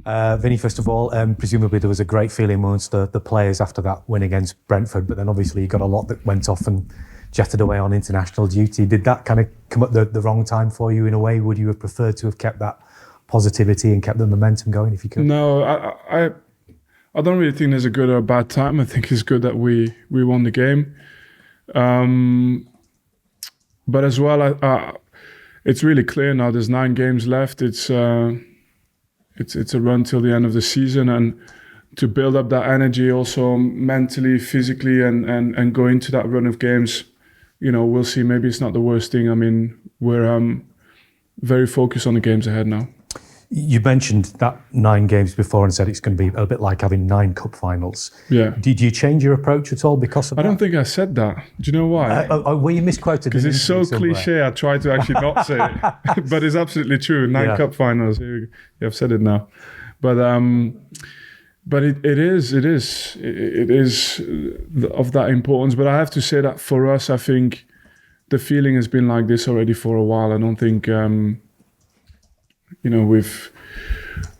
Vinny, first of all, presumably there was a great feeling amongst the players after that win against Brentford, but then obviously you got a lot that went off and jetted away on international duty. Did that kind of come at the wrong time for you in a way? Would you have preferred to have kept that positivity and kept the momentum going if you could? No, I don't really think there's a good or a bad time. I think it's good that we won the game. But as well, it's really clear now. There's 9 games left. It's a run till the end of the season, and to build up that energy also mentally, physically, and go into that run of games. We'll see. Maybe it's not the worst thing. I mean, we're very focused on the games ahead now. You mentioned that 9 games before and said it's going to be a bit like having 9 cup finals. Yeah. Did you change your approach at all because of that? I don't think I said that. Do you know why? Well, you misquoted. Because it's so cliche, I try to actually not say it. But it's absolutely true. 9 cup finals. I've said it now. But it is of that importance. But I have to say that for us, I think the feeling has been like this already for a while. I don't think... with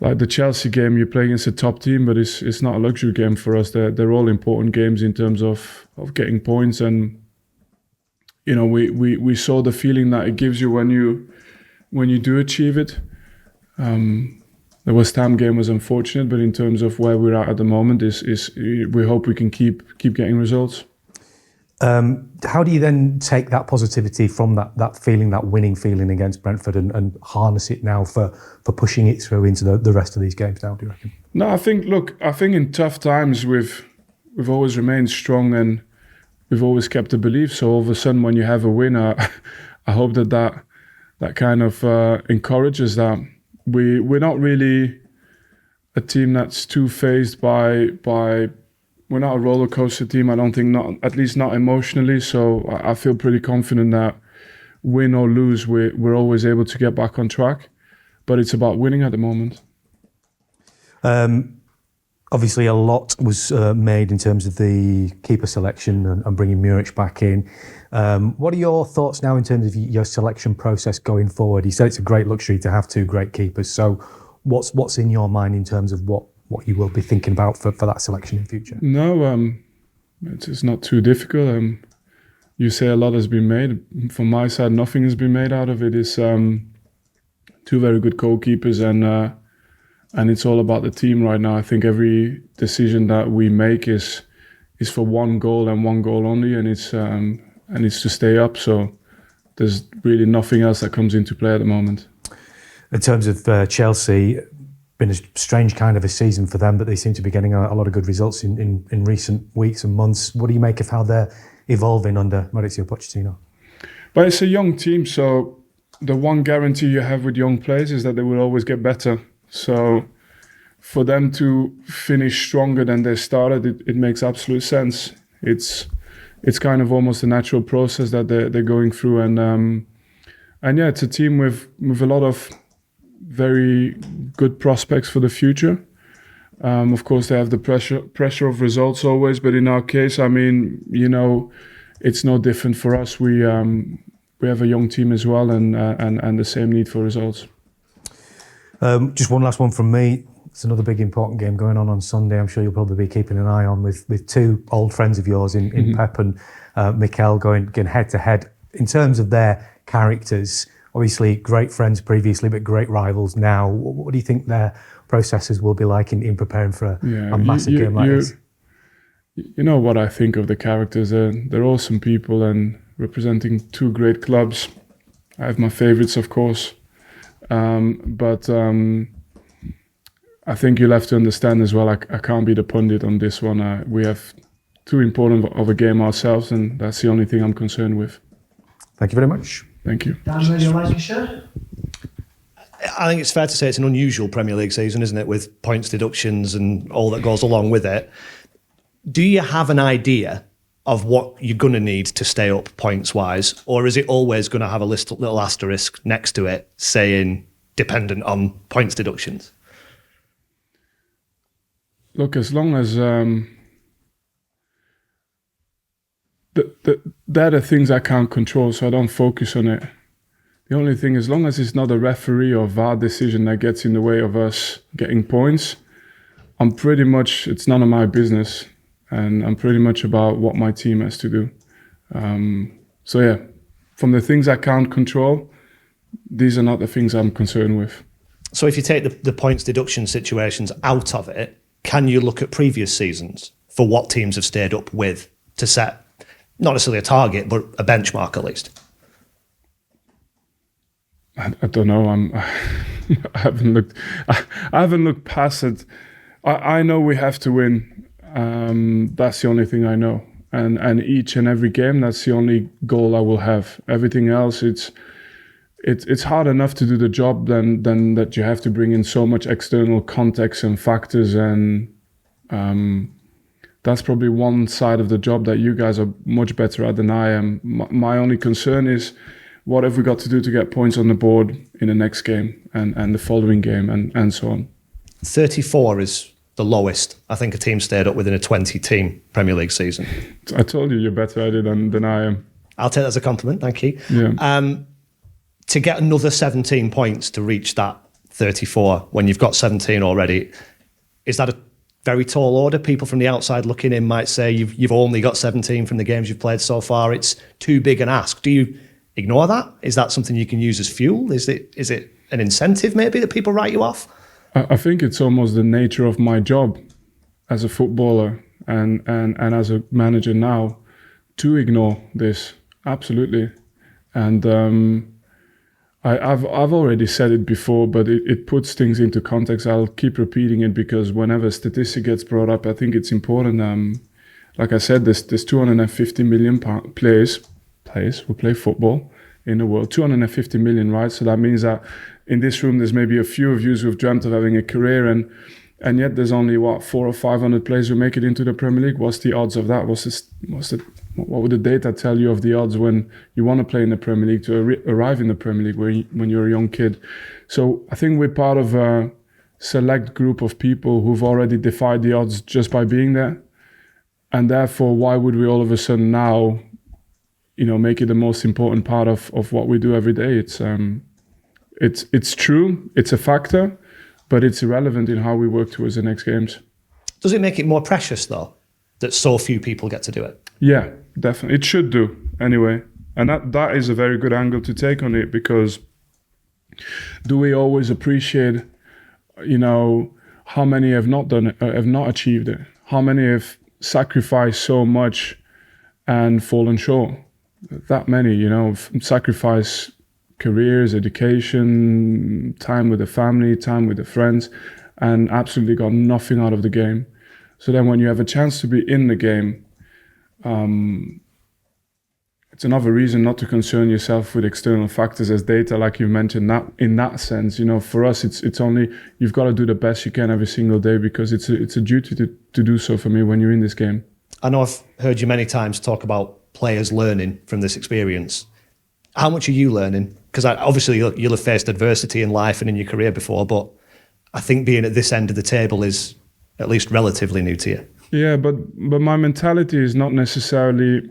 like the Chelsea game, you play against a top team, but it's not a luxury game for us. They're all important games in terms of getting points, and we saw the feeling that it gives you when you do achieve it. The West Ham game was unfortunate, but in terms of where we're at the moment, is we hope we can keep getting results. How do you then take that positivity from that feeling, that winning feeling against Brentford, and harness it now for pushing it through into the rest of these games now, do you reckon? No, I think in tough times we've always remained strong, and we've always kept the belief. So all of a sudden when you have a win, I hope that kind of encourages that. We're not really a team that's too phased by we're not a roller coaster team. I don't think, at least not emotionally. So I feel pretty confident that win or lose, we're always able to get back on track. But it's about winning at the moment. Obviously, a lot was made in terms of the keeper selection and bringing Muric back in. What are your thoughts now in terms of your selection process going forward? You said it's a great luxury to have 2 great keepers. So what's in your mind in terms of what you will be thinking about for that selection in future? No, it's not too difficult. You say a lot has been made. From my side, nothing has been made out of it. It's 2 very good goalkeepers, and it's all about the team right now. I think every decision that we make is for 1 goal and 1 goal only, and it's to stay up. So there's really nothing else that comes into play at the moment. In terms of Chelsea, been a strange kind of a season for them, but they seem to be getting a lot of good results in recent weeks and months. What do you make of how they're evolving under Mauricio Pochettino? But it's a young team, so the one guarantee you have with young players is that they will always get better. So for them to finish stronger than they started, it makes absolute sense. It's kind of almost a natural process that they're going through, and yeah, it's a team with a lot of very good prospects for the future. Of course, they have the pressure of results always, but in our case, I mean, it's no different for us. We have a young team as well, and the same need for results. Just one last one from me. It's another big important game going on Sunday. I'm sure you'll probably be keeping an eye on with 2 old friends of yours in Pep and Mikel going head to head. In terms of their characters, obviously great friends previously, but great rivals now. What do you think their processes will be like in preparing for a massive game like this? You know what I think of the characters. They're awesome people and representing 2 great clubs. I have my favourites, of course. But I think you'll have to understand as well, I can't be the pundit on this one. We have too important of a game ourselves, and that's the only thing I'm concerned with. Thank you very much. Thank you. Dan, your Lancashire? I think it's fair to say it's an unusual Premier League season, isn't it, with points deductions and all that goes along with it. Do you have an idea of what you're going to need to stay up points-wise, or is it always going to have a little asterisk next to it saying dependent on points deductions? Look, as long as they're the things I can't control, so I don't focus on it. The only thing, as long as it's not a referee or VAR decision that gets in the way of us getting points, I'm pretty much, it's none of my business. And I'm pretty much about what my team has to do. So yeah, from the things I can't control, these are not the things I'm concerned with. So if you take the points deduction situations out of it, can you look at previous seasons for what teams have stayed up with to set, not necessarily a target, but a benchmark at least? I don't know. I haven't looked. I haven't looked past it. I know we have to win. That's the only thing I know. And each and every game, that's the only goal I will have. Everything else, it's hard enough to do the job than that you have to bring in so much external context and factors, and that's probably one side of the job that you guys are much better at than I am. My only concern is, what have we got to do to get points on the board in the next game and the following game and so on. 34 is the lowest I think a team stayed up within a 20-team Premier League season. I told you you're better at it than I am. I'll take that as a compliment, thank you. Yeah. To get another 17 points to reach that 34 when you've got 17 already, is that a very tall order? People from the outside looking in might say you've only got 17 from the games you've played so far. It's too big an ask. Do you ignore that? Is that something you can use as fuel? Is it an incentive maybe that people write you off? I think it's almost the nature of my job as a footballer and as a manager now to ignore this. Absolutely. And I've already said it before, but it puts things into context. I'll keep repeating it because whenever a statistic gets brought up, I think it's important. Like I said, there's 250 million players who play football in the world. 250 million, right? So that means that in this room, there's maybe a few of you who've dreamt of having a career, and yet there's only 400 or 500 players who make it into the Premier League. What's the odds of that? What would the data tell you of the odds when you want to play in the Premier League, to arrive in the Premier League when you're a young kid? So I think we're part of a select group of people who've already defied the odds just by being there. And therefore, why would we all of a sudden now, make it the most important part of what we do every day? It's true, it's a factor, but it's irrelevant in how we work towards the next games. Does it make it more precious, though, that so few people get to do it? Yeah, definitely. It should do, anyway. And that is a very good angle to take on it, because do we always appreciate, how many have not done it, have not achieved it? How many have sacrificed so much and fallen short? That many, sacrifice careers, education, time with the family, time with the friends, and absolutely got nothing out of the game. So then when you have a chance to be in the game, it's another reason not to concern yourself with external factors as data, like you mentioned. That in that sense, for us, it's only, you've got to do the best you can every single day, because it's a duty to do so for me when you're in this game. I know I've heard you many times talk about players learning from this experience. How much are you learning? Because obviously you'll have faced adversity in life and in your career before, but I think being at this end of the table is at least relatively new to you. Yeah, but my mentality is not necessarily,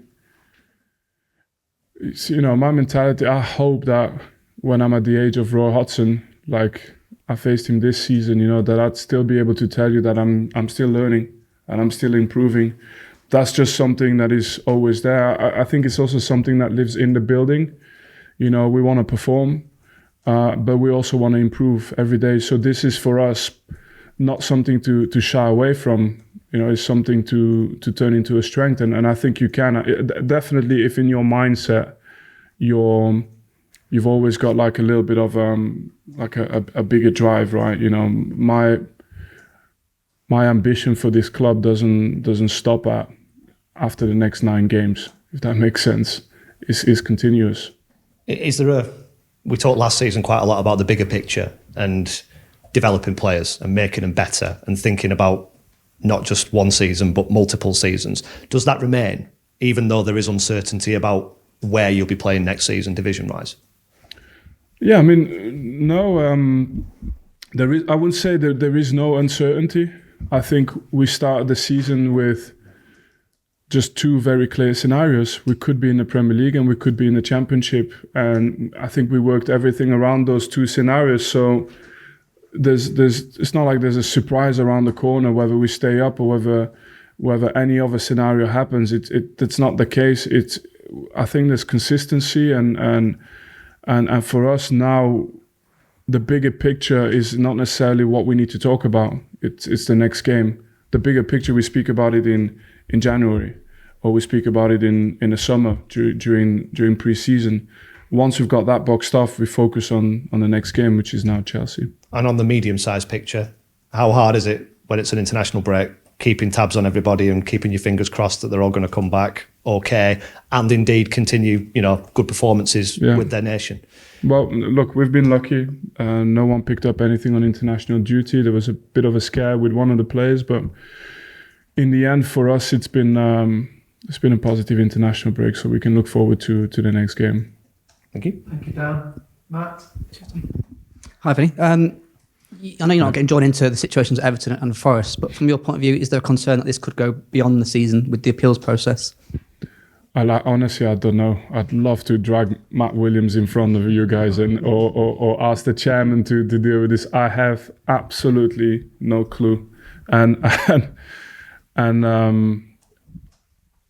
my mentality, I hope that when I'm at the age of Roy Hodgson, like I faced him this season, that I'd still be able to tell you that I'm still learning and I'm still improving. That's just something that is always there. I think it's also something that lives in the building. We want to perform, but we also want to improve every day. So this is for us not something to shy away from. It's something to turn into a strength. And I think you can. Definitely, if in your mindset, you've always got like a little bit of like a bigger drive, right? My ambition for this club doesn't stop after the next 9 games, if that makes sense. It's continuous. Is there we talked last season quite a lot about the bigger picture and developing players and making them better and thinking about not just one season but multiple seasons. Does that remain, even though there is uncertainty about where you'll be playing next season division-wise? Yeah, no, there is. I wouldn't say that there is no uncertainty. I think we started the season with just two very clear scenarios. We could be in the Premier League and we could be in the Championship. And I think we worked everything around those two scenarios. So it's not like there's a surprise around the corner whether we stay up or whether any other scenario happens. It's not the case. I think there's consistency and for us now, the bigger picture is not necessarily what we need to talk about. It's the next game. The bigger picture, we speak about it in January, or we speak about it in the summer during pre-season. Once we've got that boxed off, we focus on the next game, which is now Chelsea. And on the medium-sized picture, how hard is it when it's an international break, keeping tabs on everybody and keeping your fingers crossed that they're all going to come back okay and indeed continue, good performances with their nation? Well, look, we've been lucky. No one picked up anything on international duty. There was a bit of a scare with one of the players, but in the end, for us, it's been a positive international break, so we can look forward to the next game. Thank you. Thank you, Dan. Matt? Hi, Vinny. I know you're not getting drawn into the situations at Everton and Forest, but from your point of view, is there a concern that this could go beyond the season with the appeals process? Honestly, I don't know. I'd love to drag Matt Williams in front of you guys or ask the chairman to deal with this. I have absolutely no clue, and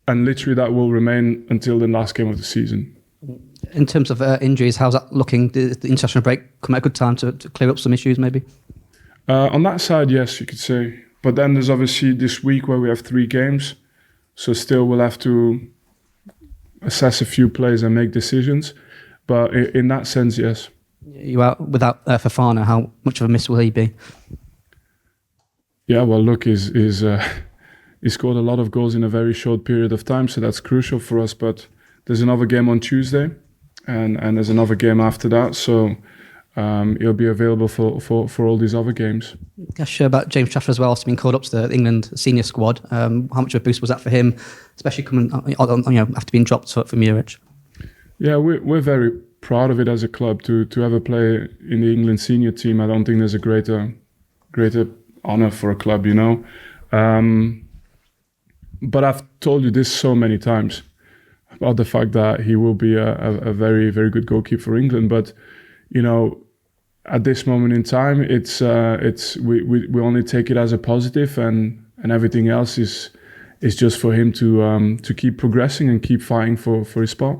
literally that will remain until the last game of the season. In terms of injuries, how's that looking? Did the international break come at a good time to clear up some issues, maybe? On that side, yes, you could say. But then there's obviously this week where we have 3 games, so still we'll have to assess a few plays and make decisions. But in that sense, yes. You out without Fofana, how much of a miss will he be? Yeah, well, look, he scored a lot of goals in a very short period of time, so that's crucial for us. But there's another game on Tuesday, and there's another game after that, so he'll be available for all these other games. Yeah, sure. About James Trafford as well, also being called up to the England senior squad. How much of a boost was that for him, especially coming after being dropped for Muric? Yeah, we're very proud of it as a club to ever play in the England senior team. I don't think there's a greater honour for a club, But I've told you this so many times about the fact that he will be a very, very good goalkeeper for England. But, at this moment in time, we only take it as a positive, and everything else is just for him to keep progressing and keep fighting for his spot.